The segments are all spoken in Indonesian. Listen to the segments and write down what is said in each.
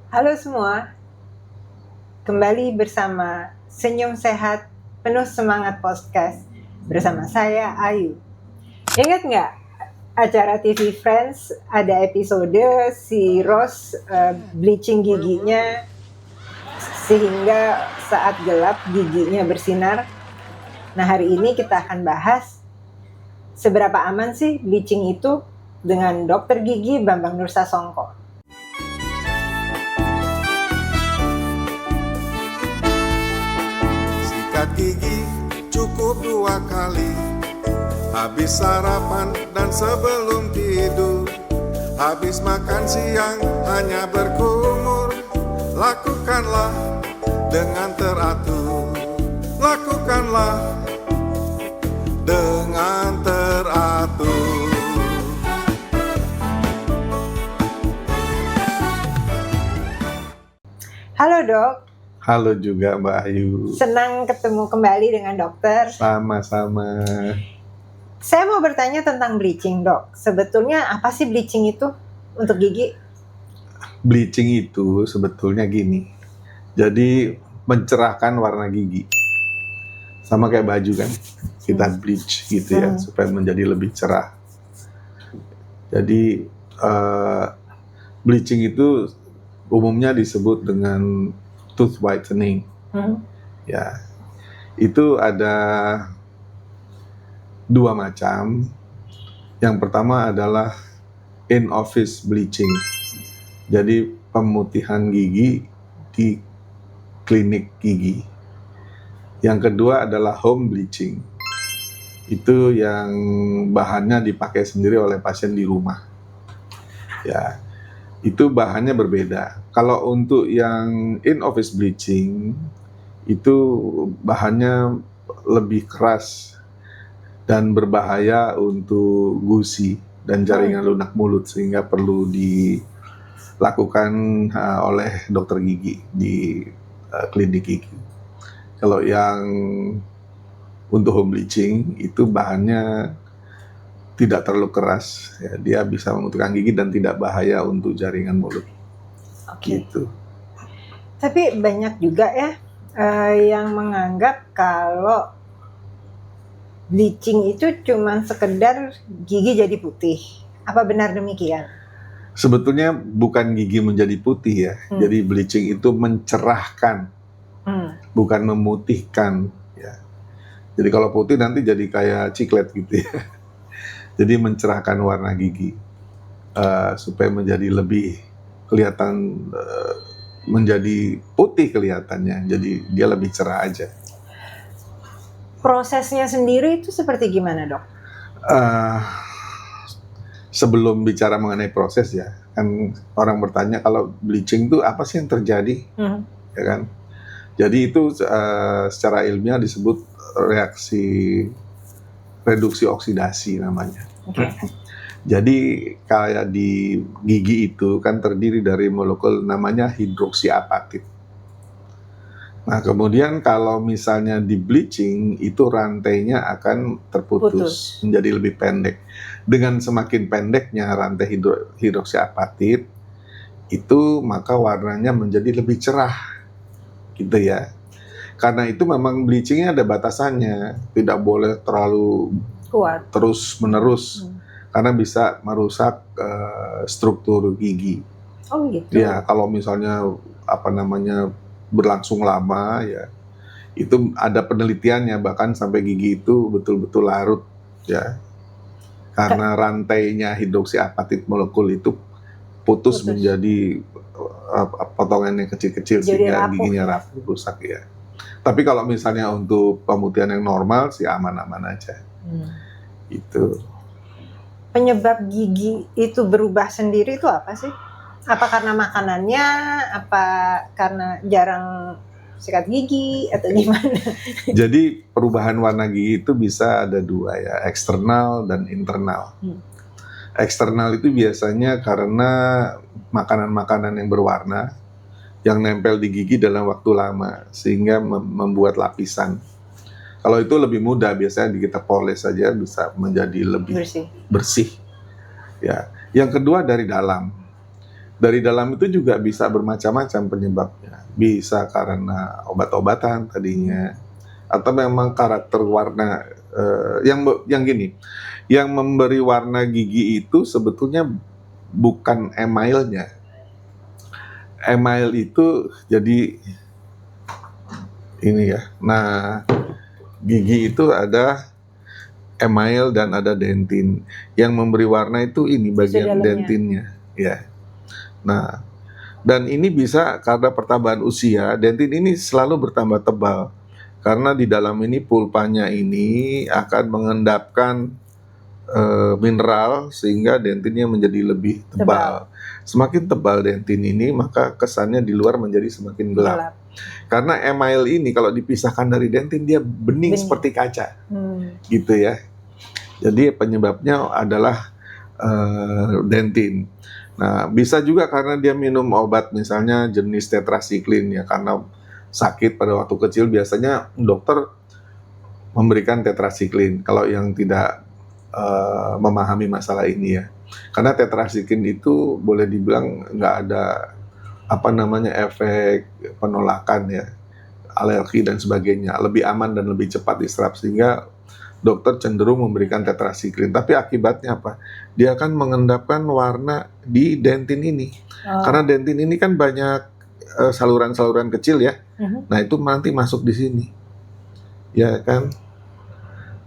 Halo semua, kembali bersama Senyum Sehat Penuh Semangat Podcast bersama saya Ayu. Ingat nggak acara TV Friends ada episode si Rose bleaching giginya sehingga saat gelap giginya bersinar. Nah, hari ini kita akan bahas seberapa aman sih bleaching itu dengan Dokter Gigi Bambang Nursasongko. Sikat gigi cukup 2 kali, habis sarapan dan sebelum tidur. Habis makan siang hanya berkumur, lakukanlah dengan teratur. Lakukanlah dengan teratur. Halo dok, Halo juga Mbak Ayu. senang ketemu kembali dengan dokter. Sama-sama. Saya mau bertanya tentang bleaching dok. Sebetulnya apa sih bleaching itu untuk gigi? Bleaching itu sebetulnya gini. Jadi mencerahkan warna gigi. Sama kayak baju kan. Kita bleach gitu ya supaya menjadi lebih cerah. Jadi bleaching itu umumnya disebut dengan tooth whitening. Ya. Itu ada 2 macam. Yang pertama adalah in-office bleaching. Jadi pemutihan gigi di klinik gigi. Yang kedua adalah home bleaching. Itu yang bahannya dipakai sendiri oleh pasien di rumah. Ya, itu bahannya berbeda. Kalau untuk yang in-office bleaching, itu bahannya lebih keras dan berbahaya untuk gusi dan jaringan lunak mulut, sehingga perlu dilakukan oleh dokter gigi di klinik gigi. Kalau yang untuk home bleaching itu bahannya tidak terlalu keras, ya, dia bisa memutihkan gigi dan tidak bahaya untuk jaringan mulut. Oke. Gitu. Tapi banyak juga ya yang menganggap kalau bleaching itu cuma sekedar gigi jadi putih. Apa benar demikian? Sebetulnya bukan gigi menjadi putih ya. Jadi bleaching itu mencerahkan, bukan memutihkan. Ya. Jadi kalau putih nanti jadi kayak ciklet gitu ya. Jadi mencerahkan warna gigi supaya menjadi lebih kelihatan, menjadi putih kelihatannya. Jadi dia lebih cerah aja. Prosesnya sendiri itu seperti gimana dok? Sebelum bicara mengenai proses ya, kan orang bertanya kalau bleaching itu apa sih yang terjadi, ya kan? Jadi itu secara ilmiah disebut reduksi oksidasi namanya. Jadi kayak di gigi itu kan terdiri dari molekul namanya hidroksiapatit. Nah kemudian kalau misalnya di bleaching itu rantainya akan terputus menjadi lebih pendek. Dengan semakin pendeknya rantai hidroksiapatit itu maka warnanya menjadi lebih cerah. Gitu ya. Karena itu memang bleachingnya ada batasannya, tidak boleh terlalu Kuat. terus menerus, karena bisa merusak struktur gigi. Oh gitu. Ya kalau misalnya berlangsung lama ya, itu ada penelitiannya bahkan sampai gigi itu betul-betul larut ya, karena rantainya hidroksiapatit molekul itu putus menjadi potongan yang kecil-kecil sehingga giginya rapuh, rusak ya. Tapi kalau misalnya untuk pemutihan yang normal sih aman-aman aja. Itu. Penyebab gigi itu berubah sendiri itu apa sih? Apa karena makanannya? Apa karena jarang sikat gigi atau gimana? Jadi perubahan warna gigi itu bisa ada 2 ya, eksternal dan internal. Eksternal itu biasanya karena makanan-makanan yang berwarna yang nempel di gigi dalam waktu lama sehingga membuat lapisan. Kalau itu lebih mudah, biasanya kita poles saja bisa menjadi lebih bersih. Ya. Yang kedua dari dalam. Dari dalam itu juga bisa bermacam-macam penyebabnya. Bisa karena obat-obatan tadinya, atau memang karakter warna yang gini, yang memberi warna gigi itu sebetulnya bukan emailnya. Email itu jadi ini ya. Nah, gigi itu ada email dan ada dentin. Yang memberi warna itu ini bagian dalamnya. dentinnya, ya. Nah, dan ini bisa karena pertambahan usia, dentin ini selalu bertambah tebal. Karena di dalam ini pulpanya ini akan mengendapkan mineral sehingga dentinnya menjadi lebih tebal. Semakin tebal dentin ini, maka kesannya di luar menjadi semakin gelap. Karena email ini kalau dipisahkan dari dentin dia bening seperti kaca, gitu ya. Jadi penyebabnya adalah dentin. Nah, bisa juga karena dia minum obat misalnya jenis tetrasiklin ya, karena sakit pada waktu kecil biasanya dokter memberikan tetrasiklin kalau yang tidak memahami masalah ini ya. Karena tetrasiklin itu boleh dibilang nggak ada efek penolakan ya, alergi dan sebagainya, lebih aman dan lebih cepat diserap sehingga dokter cenderung memberikan tetrasiklin. Tapi akibatnya apa? Dia akan mengendapkan warna di dentin ini. Karena dentin ini kan banyak saluran-saluran kecil ya. Nah itu nanti masuk di sini, ya kan?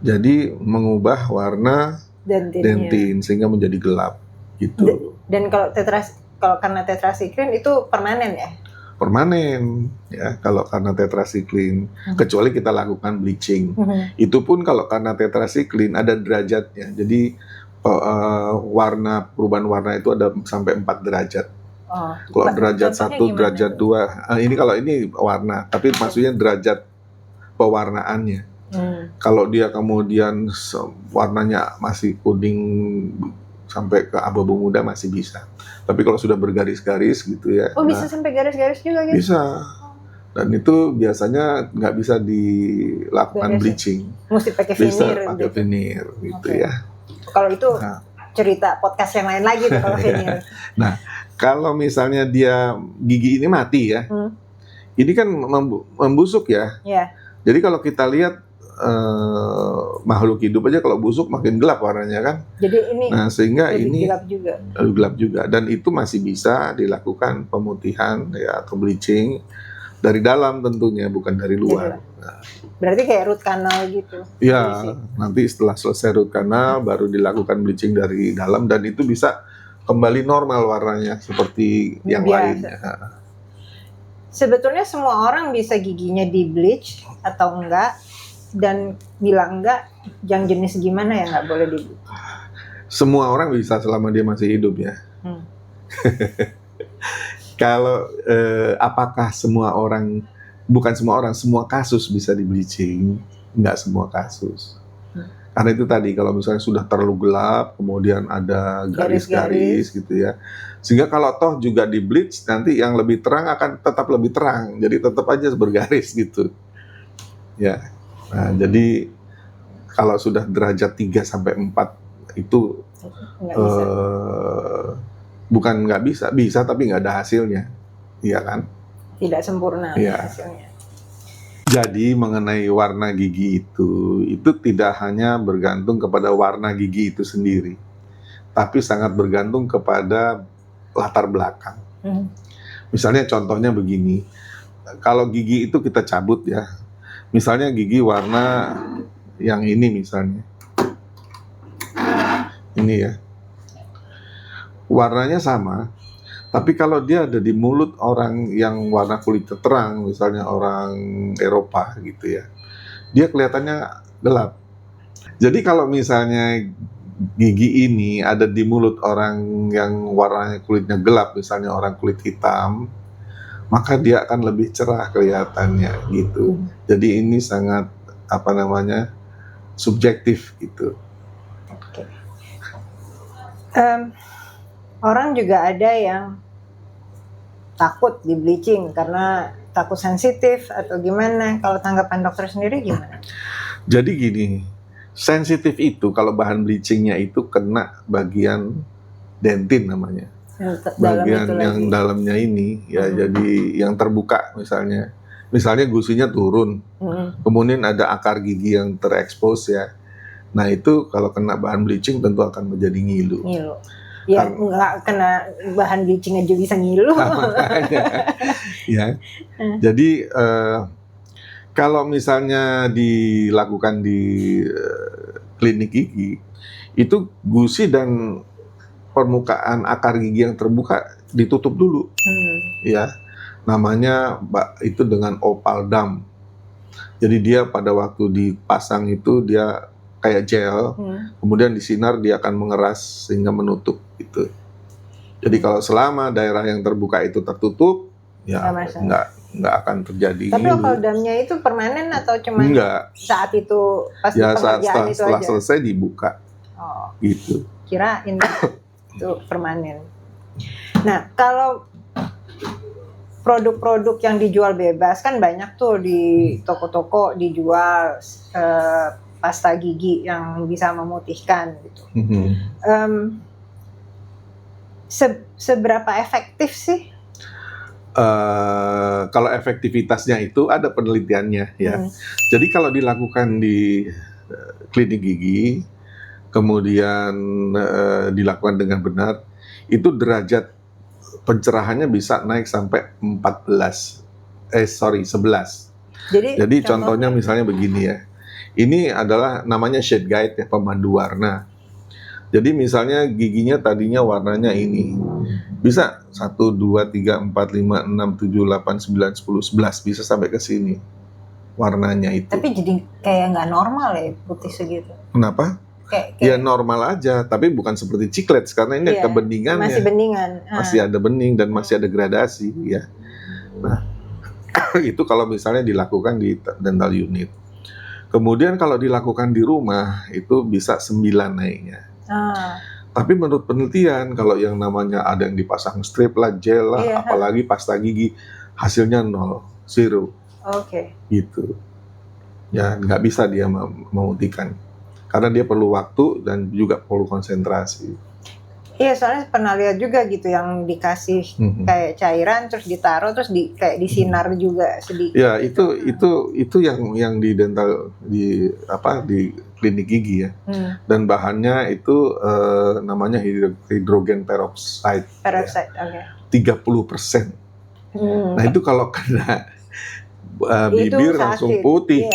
Jadi mengubah warna dentin sehingga menjadi gelap gitu. Dan kalau karena tetrasiklin itu permanen ya? Permanen ya kalau karena tetrasiklin, kecuali kita lakukan bleaching. Itu pun kalau karena tetrasiklin ada derajatnya. Jadi perubahan warna itu ada sampai 4 derajat. Kalau derajat 1, derajat 2, ini kalau ini warna, tapi maksudnya derajat pewarnaannya. Kalau dia kemudian warnanya masih kuning sampai ke abu-abu muda masih bisa. Tapi kalau sudah bergaris-garis gitu ya. Bisa sampai garis-garis juga gitu? Bisa. Dan itu biasanya nggak bisa dilakukan bleaching. Mesti pakai veneer. Bisa pakai veneer gitu ya. Kalau itu cerita podcast yang lain lagi tuh kalau veneer. Nah, kalau misalnya dia gigi ini mati ya, ini kan membusuk ya. Jadi kalau kita lihat makhluk hidup aja kalau busuk makin gelap warnanya kan. Jadi ini sehingga ini gelap juga dan itu masih bisa dilakukan pemutihan ya atau bleaching dari dalam tentunya, bukan dari luar. Berarti kayak root canal gitu. Ya, nanti setelah selesai root canal baru dilakukan bleaching dari dalam dan itu bisa kembali normal warnanya seperti yang lainnya. Sebetulnya semua orang bisa giginya di bleach atau enggak? Dan bilang enggak, yang jenis gimana ya nggak boleh di bleach? Semua orang bisa selama dia masih hidup ya. Kalau apakah semua orang, bukan semua orang, semua kasus bisa di bleaching? Nggak semua kasus. Karena itu tadi kalau misalnya sudah terlalu gelap, kemudian ada garis-garis gitu ya. Sehingga kalau toh juga di bleach, nanti yang lebih terang akan tetap lebih terang. Jadi tetap aja bergaris gitu. Ya. Nah, jadi kalau sudah derajat 3 sampai 4 itu bukan nggak bisa tapi nggak ada hasilnya. Iya kan? Tidak sempurna hasilnya. Jadi mengenai warna gigi itu tidak hanya bergantung kepada warna gigi itu sendiri, tapi sangat bergantung kepada latar belakang. Misalnya contohnya begini, kalau gigi itu kita cabut ya, misalnya gigi warna yang ini misalnya, ini ya, warnanya sama, tapi kalau dia ada di mulut orang yang warna kulitnya terang, misalnya orang Eropa gitu ya, dia kelihatannya gelap. Jadi kalau misalnya gigi ini ada di mulut orang yang warnanya kulitnya gelap, misalnya orang kulit hitam, maka dia akan lebih cerah kelihatannya gitu. Jadi ini sangat subjektif gitu. Orang juga ada yang takut di bleaching karena takut sensitif atau gimana. Kalau tanggapan dokter sendiri gimana? Jadi gini, sensitif itu kalau bahan bleachingnya itu kena bagian dentin namanya. dalam bagian itu yang lagi. dalamnya ini ya. Hmm. Jadi yang terbuka misalnya gusinya turun, kemudian ada akar gigi yang terekspos ya. Nah itu kalau kena bahan bleaching tentu akan menjadi ngilu. Ya nggak kena bahan bleaching aja bisa ngilu. Makanya, ya. Jadi kalau misalnya dilakukan di klinik gigi, itu gusi dan permukaan akar gigi yang terbuka ditutup dulu, ya. Namanya itu dengan opal dam. Jadi dia pada waktu dipasang itu dia kayak gel, kemudian di sinar dia akan mengeras sehingga menutup gitu. Jadi kalau selama daerah yang terbuka itu tertutup, ya nggak akan terjadi. Tapi opal damnya itu permanen atau cuma saat itu pas ya, pengerjaan itu setelah aja? selesai dibuka. Gitu. Kirain itu permanen. Nah, kalau produk-produk yang dijual bebas kan banyak tuh di toko-toko dijual pasta gigi yang bisa memutihkan gitu. Seberapa efektif sih? Kalau efektivitasnya itu ada penelitiannya ya. Jadi kalau dilakukan di klinik gigi, kemudian dilakukan dengan benar, itu derajat pencerahannya bisa naik sampai 11. Jadi contohnya misalnya begini ya. Ini adalah namanya shade guide ya, pemandu warna. Jadi misalnya giginya tadinya warnanya ini. Bisa 1, 2, 3, 4, 5, 6, 7, 8, 9, 10, 11 bisa sampai ke sini warnanya itu. Tapi jadi kayak nggak normal ya putih segitu. Kenapa? Ya normal aja, tapi bukan seperti ciklets karena ini kebeningannya. Masih beningan. Masih ada bening dan masih ada gradasi ya. Nah, itu kalau misalnya dilakukan di dental unit. Kemudian kalau dilakukan di rumah itu bisa 9 naiknya. Tapi menurut penelitian kalau yang namanya ada yang dipasang strip lah, gel lah, apalagi pasta gigi hasilnya 0. Gitu. Ya nggak bisa dia memutihkan. Karena dia perlu waktu dan juga perlu konsentrasi. Iya, soalnya pernah lihat juga gitu yang dikasih kayak cairan terus ditaruh terus kayak disinar juga sedikit. Ya, itu yang di dental di klinik gigi ya. Dan bahannya itu namanya hidrogen peroxide. Ya. 30%. Nah, itu kalau kena bibir langsung putih.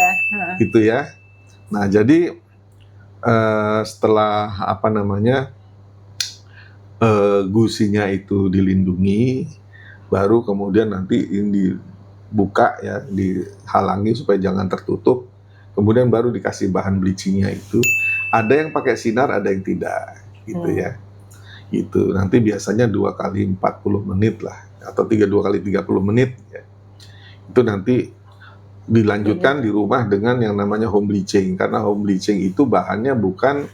Gitu ya. Nah, jadi setelah gusinya itu dilindungi, baru kemudian nanti ini dibuka ya, dihalangi supaya jangan tertutup, kemudian baru dikasih bahan bleachingnya itu. Ada yang pakai sinar, ada yang tidak, gitu ya. Itu nanti biasanya 2 kali 40 menit lah, atau 2 kali 30 menit ya. Itu nanti dilanjutkan di rumah dengan yang namanya home bleaching, karena home bleaching itu bahannya bukan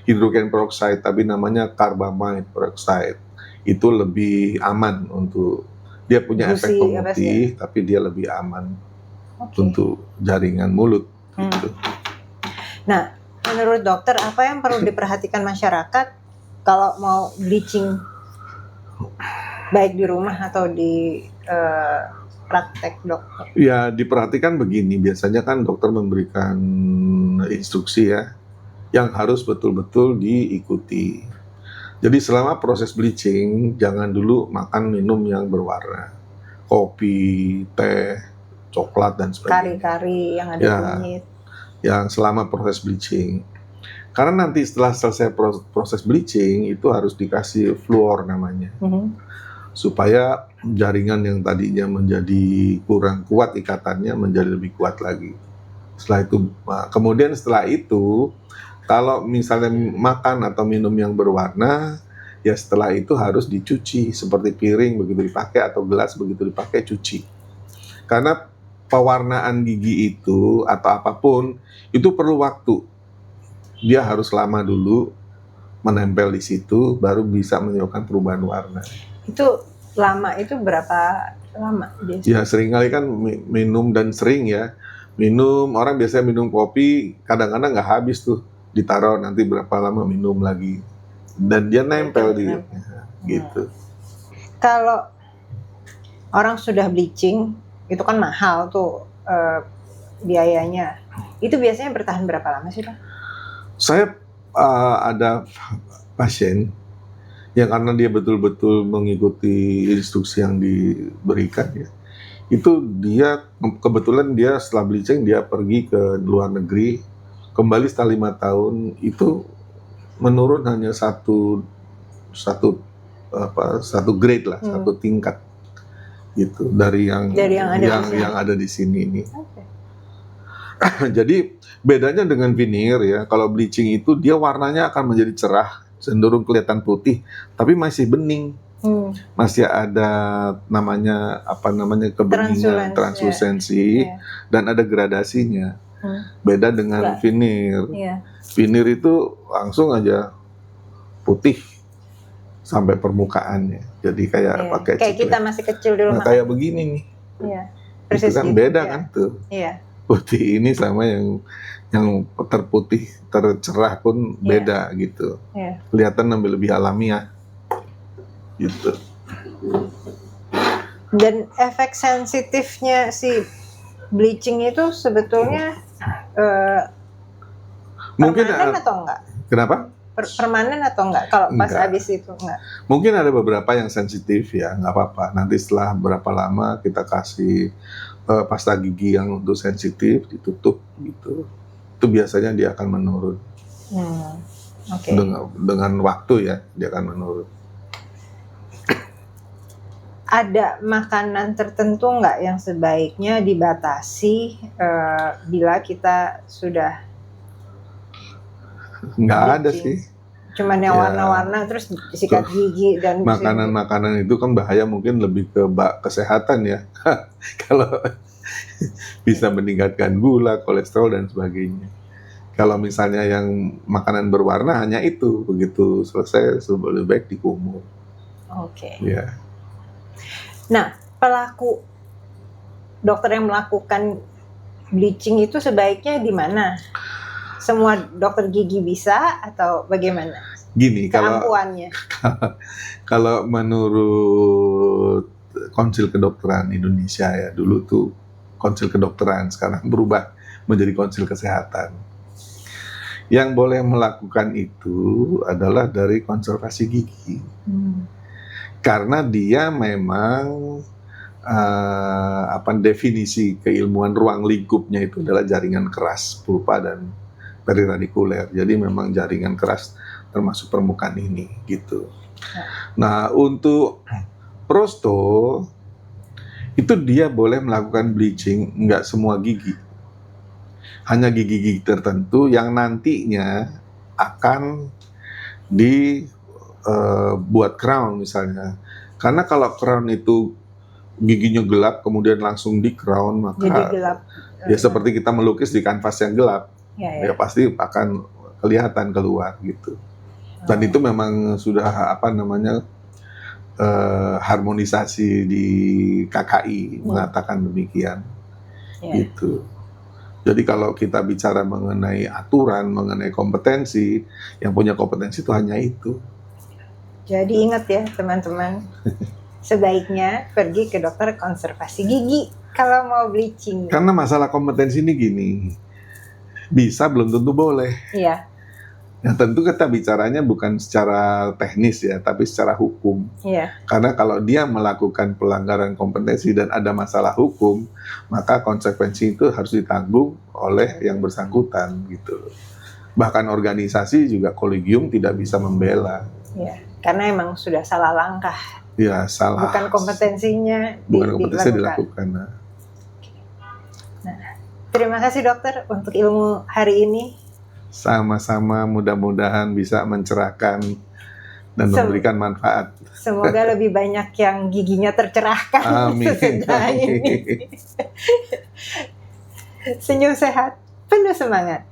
hidrogen peroxide, tapi namanya carbamide peroxide. Itu lebih aman untuk, dia punya efek pemutih, tapi dia lebih aman untuk jaringan mulut. Gitu. Nah, menurut dokter, apa yang perlu diperhatikan masyarakat kalau mau bleaching, baik di rumah atau di praktek dokter? Ya, diperhatikan begini, biasanya kan dokter memberikan instruksi ya, yang harus betul-betul diikuti. Jadi selama proses bleaching, jangan dulu makan minum yang berwarna. Kopi, teh, coklat, dan sebagainya. Kari-kari yang ada kunyit. Yang selama proses bleaching. Karena nanti setelah selesai proses bleaching, itu harus dikasih fluor namanya. Supaya jaringan yang tadinya menjadi kurang kuat ikatannya, menjadi lebih kuat lagi. Setelah itu, kemudian setelah itu, kalau misalnya makan atau minum yang berwarna, ya setelah itu harus dicuci, seperti piring begitu dipakai atau gelas begitu dipakai, cuci. Karena pewarnaan gigi itu atau apapun itu perlu waktu. Dia harus lama dulu menempel di situ, baru bisa menyebabkan perubahan warna. Itu lama itu berapa lama? Ya seringkali kan minum dan sering ya. Minum, orang biasanya minum kopi, kadang-kadang nggak habis tuh. Ditaruh nanti berapa lama minum lagi, dan dia nempel di gitu. kalau orang sudah bleaching itu kan mahal tuh biayanya. Itu biasanya bertahan berapa lama sih, Dok? Saya ada pasien yang karena dia betul-betul mengikuti instruksi yang diberikan ya, itu dia kebetulan dia setelah bleaching dia pergi ke luar negeri, kembali setelah 5 tahun itu menurun hanya satu grade lah, satu tingkat gitu dari yang ada di sini ini. Okay. Jadi bedanya dengan veneer ya, kalau bleaching itu dia warnanya akan menjadi cerah, cenderung kelihatan putih, tapi masih bening, masih ada namanya kebeningan, translusensi, dan ada gradasinya. Beda dengan veneer. Veneer itu langsung aja putih sampai permukaannya, jadi kayak pakai kita masih kecil dulu. Nah, kayak begini nih. Itu kan gitu, beda kan tuh. Putih ini sama yang terputih tercerah pun beda gitu. Kelihatan lebih alamiah gitu. Dan efek sensitifnya si bleaching itu sebetulnya mungkin permanen atau enggak? Kenapa? Permanen atau enggak kalau pas habis itu enggak? Mungkin ada beberapa yang sensitif ya, nggak apa-apa. Nanti setelah berapa lama kita kasih pasta gigi yang untuk sensitif ditutup gitu. Itu biasanya dia akan menurun. Dengan waktu ya dia akan menurun. Ada makanan tertentu nggak yang sebaiknya dibatasi bila kita sudah nggak ada sih. Cuman yang warna-warna terus sikat gigi dan makanan-makanan itu kan bahaya, mungkin lebih ke kesehatan ya. Kalau bisa meningkatkan gula, kolesterol dan sebagainya. Kalau misalnya yang makanan berwarna hanya itu, begitu selesai lebih baik dikumur. Oke. Ya. Nah, pelaku dokter yang melakukan bleaching itu sebaiknya di mana? Semua dokter gigi bisa atau bagaimana? Gini, keampuannya. Kalau menurut Konsil Kedokteran Indonesia ya, dulu tuh Konsil Kedokteran, sekarang berubah menjadi Konsil Kesehatan. Yang boleh melakukan itu adalah dari konservasi gigi. Karena dia memang definisi keilmuan ruang lingkupnya itu adalah jaringan keras pulpa dan periradikuler. Jadi memang jaringan keras termasuk permukaan ini gitu. Nah, untuk prosto itu dia boleh melakukan bleaching, nggak semua gigi. Hanya gigi-gigi tertentu yang nantinya akan dibuat crown misalnya. Karena kalau crown itu giginya gelap kemudian langsung di crown, maka jadi gelap. Ya seperti kita melukis di kanvas yang gelap. Ya pasti akan kelihatan keluar gitu. Dan itu memang sudah harmonisasi di KKI mengatakan demikian. Gitu. Jadi kalau kita bicara mengenai aturan, mengenai kompetensi, yang punya kompetensi itu hanya itu. Jadi ingat ya teman-teman, sebaiknya pergi ke dokter konservasi gigi kalau mau bleaching. Karena masalah kompetensi ini gini, bisa belum tentu boleh. Iya. Ya tentu kita bicaranya bukan secara teknis ya, tapi secara hukum. Iya. Karena kalau dia melakukan pelanggaran kompetensi dan ada masalah hukum, maka konsekuensi itu harus ditanggung oleh yang bersangkutan gitu. Bahkan organisasi juga kolegium tidak bisa membela. Iya, karena emang sudah salah langkah. Ya, salah. Bukan kompetensinya dilakukan. Nah, terima kasih dokter untuk ilmu hari ini. Sama-sama, mudah-mudahan bisa mencerahkan dan memberikan manfaat. Semoga lebih banyak yang giginya tercerahkan. Amin. Sesudah ini. Senyum sehat, penuh semangat.